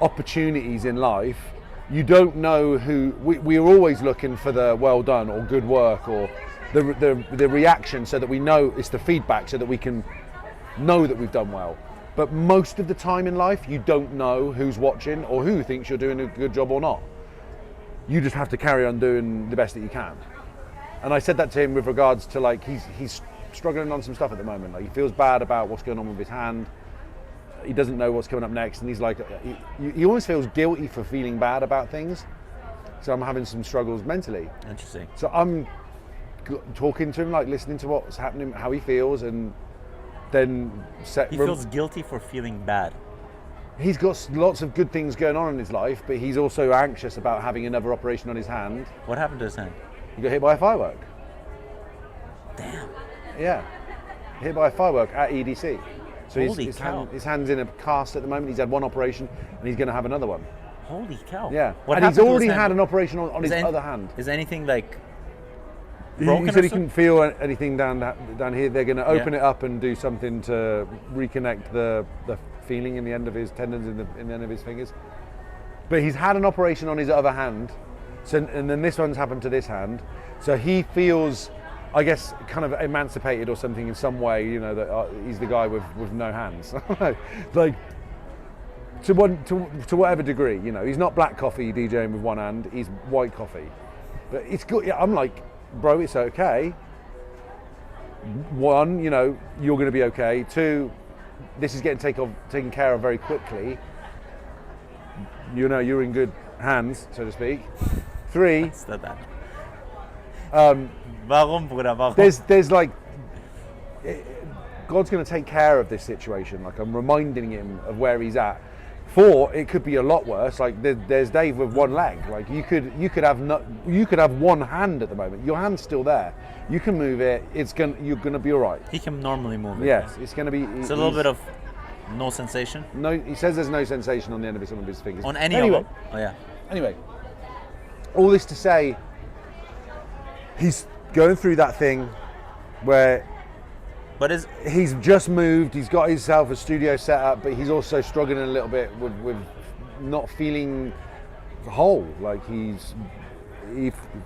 opportunities in life. You don't know who. We are always looking for the well done or good work or the reaction, so that we know it's the feedback, so that we can know that we've done well. But most of the time in life, you don't know who's watching or who thinks you're doing a good job or not. You just have to carry on doing the best that you can. And I said that to him with regards to like he's struggling on some stuff at the moment. Like he feels bad about what's going on with his hand. He doesn't know what's coming up next, and he's like, he almost feels guilty for feeling bad about things. So I'm having some struggles mentally. Interesting. So I'm talking to him, like listening to what's happening, how he feels, and then he feels guilty for feeling bad. He's got lots of good things going on in his life, but he's also anxious about having another operation on his hand. What happened to his hand? He got hit by a firework. Damn. Yeah, hit by a firework at EDC. So his hand's in a cast at the moment. He's had one operation, and he's going to have another one. Holy cow. Yeah, What and he's happened to already his hand? had an operation on his other hand. Is anything like He broken? said he couldn't feel anything down here. They're going to open it up and do something to reconnect the feeling in the end of his tendons in the end of his fingers. But he's had an operation on his other hand, and then this one's happened to this hand. So he feels, I guess, kind of emancipated or something in some way. That he's the guy with no hands, like to whatever degree. He's not black coffee DJing with one hand. He's white coffee, but it's good. Yeah, I'm like, bro, it's okay. One, you're going to be okay. Two, this is getting taken care of very quickly. You're in good hands, so to speak. Three, Warum, Bruder, warum? there's like, God's going to take care of this situation. Like I'm reminding him of where he's at. Four, it could be a lot worse. Like there's Dave with one leg. Like you could have one hand at the moment. Your hand's still there. You can move it. You're gonna be all right. He can normally move it. Yes, it's gonna be. It's a little bit of no sensation. No, he says there's no sensation on the end of some of his fingers. On any of them? Oh yeah. Anyway, all this to say, he's going through that thing where. But he's just moved. He's got himself a studio set up, but he's also struggling a little bit with not feeling whole. Like he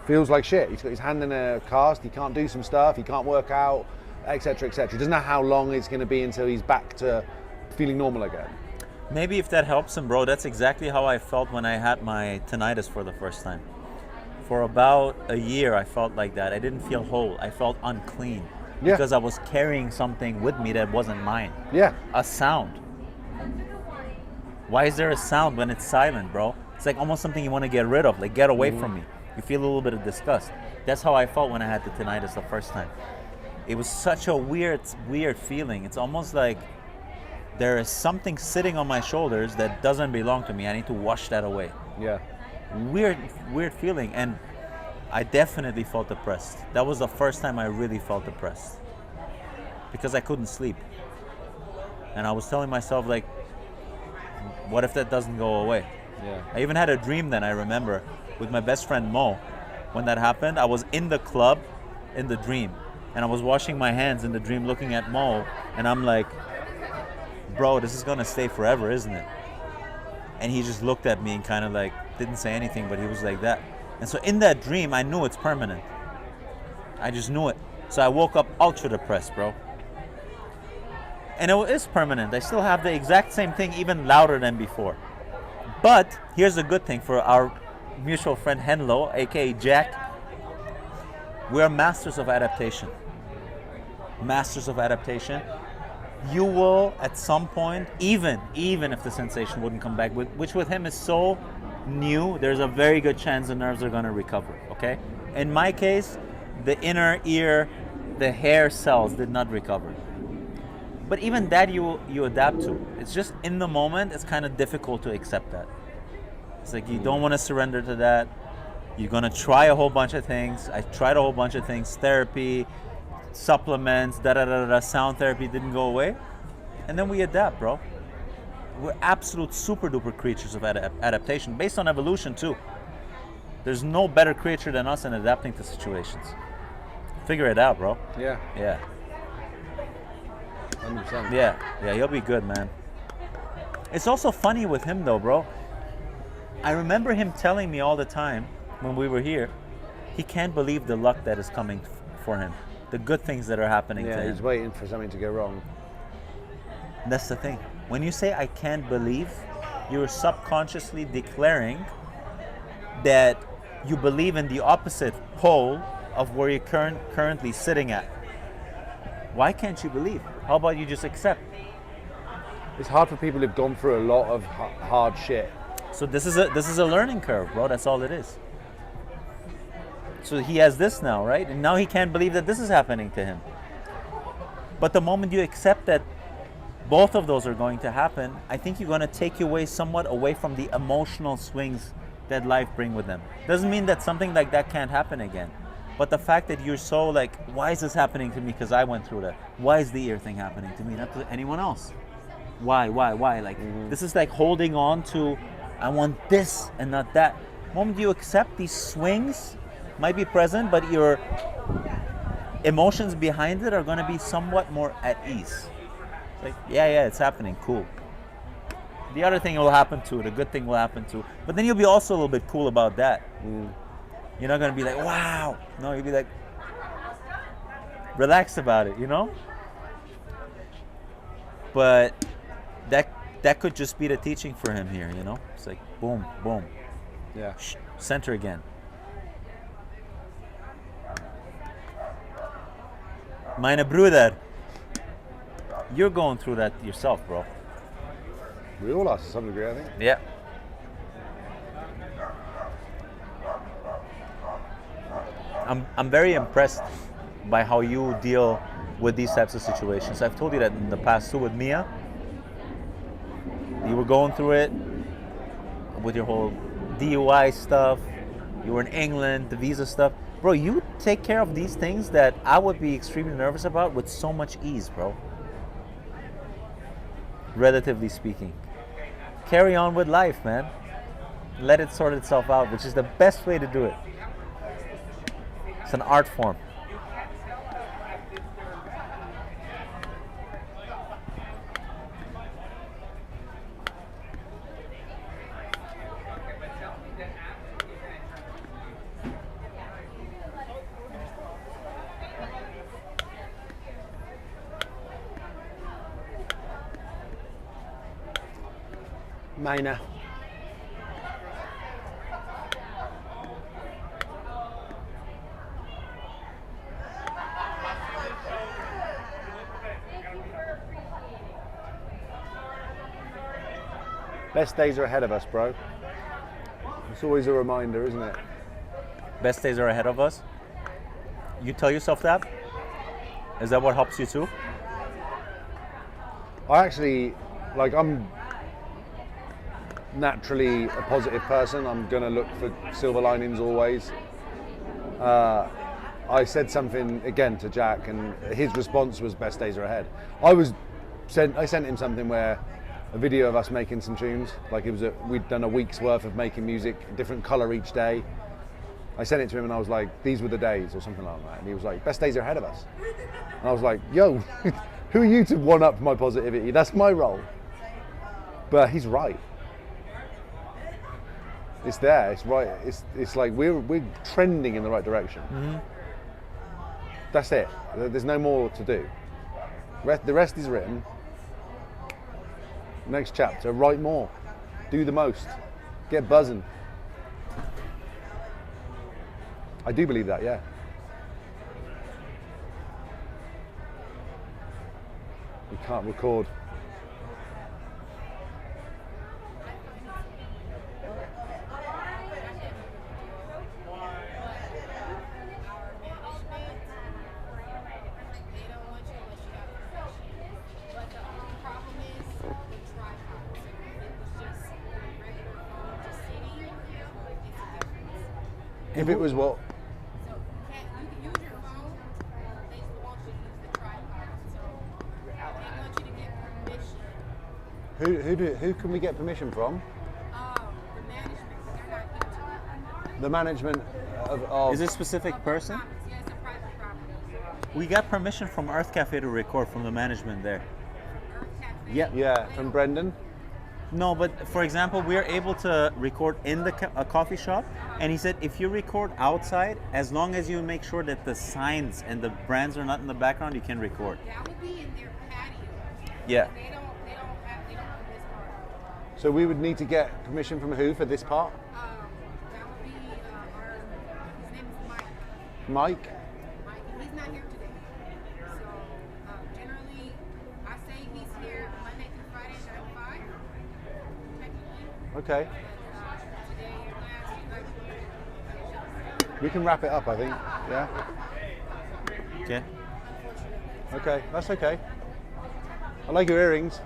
feels like shit. He's got his hand in a cast. He can't do some stuff. He can't work out, etc., etc. He doesn't know how long it's going to be until he's back to feeling normal again. Maybe if that helps him, bro. That's exactly how I felt when I had my tinnitus for the first time. For about a year, I felt like that. I didn't feel whole. I felt unclean Yeah. because I was carrying something with me that wasn't mine. Yeah. A sound. Why is there a sound when it's silent, bro? It's like almost something you want to get rid of, like get away from me. You feel a little bit of disgust. That's how I felt when I had the tinnitus the first time. It was such a weird feeling. It's almost like there is something sitting on my shoulders that doesn't belong to me. I need to wash that away. Yeah. Weird feeling. And I definitely felt depressed. That was the first time I really felt depressed. Because I couldn't sleep. And I was telling myself, like, what if that doesn't go away? Yeah. I even had a dream then, I remember, with my best friend Mo. When that happened, I was in the club in the dream. And I was washing my hands in the dream looking at Mo. And I'm like, bro, this is going to stay forever, isn't it? And he just looked at me and kind of like, didn't say anything, but he was like that. And so in that dream, I knew it's permanent. I just knew it. So I woke up ultra depressed, bro. And it is permanent. I still have the exact same thing, even louder than before. But here's the good thing for our mutual friend Henlo, aka Jack. We're masters of adaptation. Masters of adaptation. You will, at some point, even if the sensation wouldn't come back, which with him is so new, there's a very good chance the nerves are going to recover, okay? In my case, the inner ear, the hair cells did not recover. But even that you adapt to. It's just in the moment, it's kind of difficult to accept that. It's like you don't want to surrender to that. You're going to try a whole bunch of things. I tried a whole bunch of things, therapy, supplements, sound therapy didn't go away. And then we adapt, bro. We're absolute super duper creatures of adaptation, based on evolution too. There's no better creature than us in adapting to situations. Figure it out, bro. Yeah. Yeah. 100%. Yeah, he'll be good, man. It's also funny with him though, bro. I remember him telling me all the time when we were here, he can't believe the luck that is coming for him. The good things that are happening to Yeah, him. he's waiting for something to go wrong. That's the thing. When you say I can't believe, you're subconsciously declaring that you believe in the opposite pole of where you're currently sitting at. Why can't you believe? How about you just accept? It's hard for people who've gone through a lot of hard shit. So this is a learning curve, bro. That's all it is. So he has this now, right? And now he can't believe that this is happening to him. But the moment you accept that both of those are going to happen, I think you're going to take you away from the emotional swings that life bring with them. Doesn't mean that something like that can't happen again. But the fact that you're so like, why is this happening to me? Because I went through that. Why is the ear thing happening to me, not to anyone else? Why? Like, this is like holding on to, I want this and not that. The moment you accept these swings might be present, but your emotions behind it are going to be somewhat more at ease. It's like, yeah, it's happening, cool. The other thing will happen too, the good thing will happen too. But then you'll be also a little bit cool about that. You're not going to be like, wow. No, you'll be like, relax about it, you know? But that could just be the teaching for him here, you know? It's like, boom, boom. Yeah. Center again. Meine Bruder, you're going through that yourself, bro. We all are to some degree, I think. Yeah. I'm very impressed by how you deal with these types of situations. I've told you that in the past too with Mia. You were going through it with your whole DUI stuff. You were in England, the visa stuff. Bro, you take care of these things that I would be extremely nervous about with so much ease, bro. Relatively speaking. Carry on with life, man. Let it sort itself out, which is the best way to do it. It's an art form. Mina. Best days are ahead of us, bro. It's always a reminder, isn't it? Best days are ahead of us. You tell yourself that? Is that what helps you too? I actually, like, I'm naturally a positive person. I'm going to look for silver linings always. I said something again to Jack, and his response was best days are ahead. I sent him something where a video of us making some tunes, like it was we'd done a week's worth of making music, a different colour each day. I sent it to him and I was like, these were the days, or something like that. And he was like, best days are ahead of us. And I was like, yo, who are you to one up my positivity? That's my role. But he's right. It's there, it's right. It's like we're trending in the right direction. Mm-hmm. That's it. There's no more to do. The rest is written. Next chapter, write more. Do the most. Get buzzing. I do believe that, yeah. We can't record. If it was what? So you can use your phone. They just want you to use the tripod. So they want you to get permission. Who can we get permission from? The management, but they're not here tonight. The management of Is it a specific person? Yeah, it's a private property. We got permission from Urth Cafe to record from the management there. Urth Cafe. Yeah. Yeah, from Brendan. No, but for example, we're able to record in the a coffee shop, and he said if you record outside, as long as you make sure that the signs and the brands are not in the background, you can record. That would be in their patio. Yeah. They don't have this part. So we would need to get permission from who for this part? That would be his name is Mike. Mike? Mike, he's not here today. So generally, I say he's here Monday through Friday, 9 to 5. Technically. Okay. Today and last, We can wrap it up, I think. Yeah? Okay. Okay, that's okay. I like your earrings.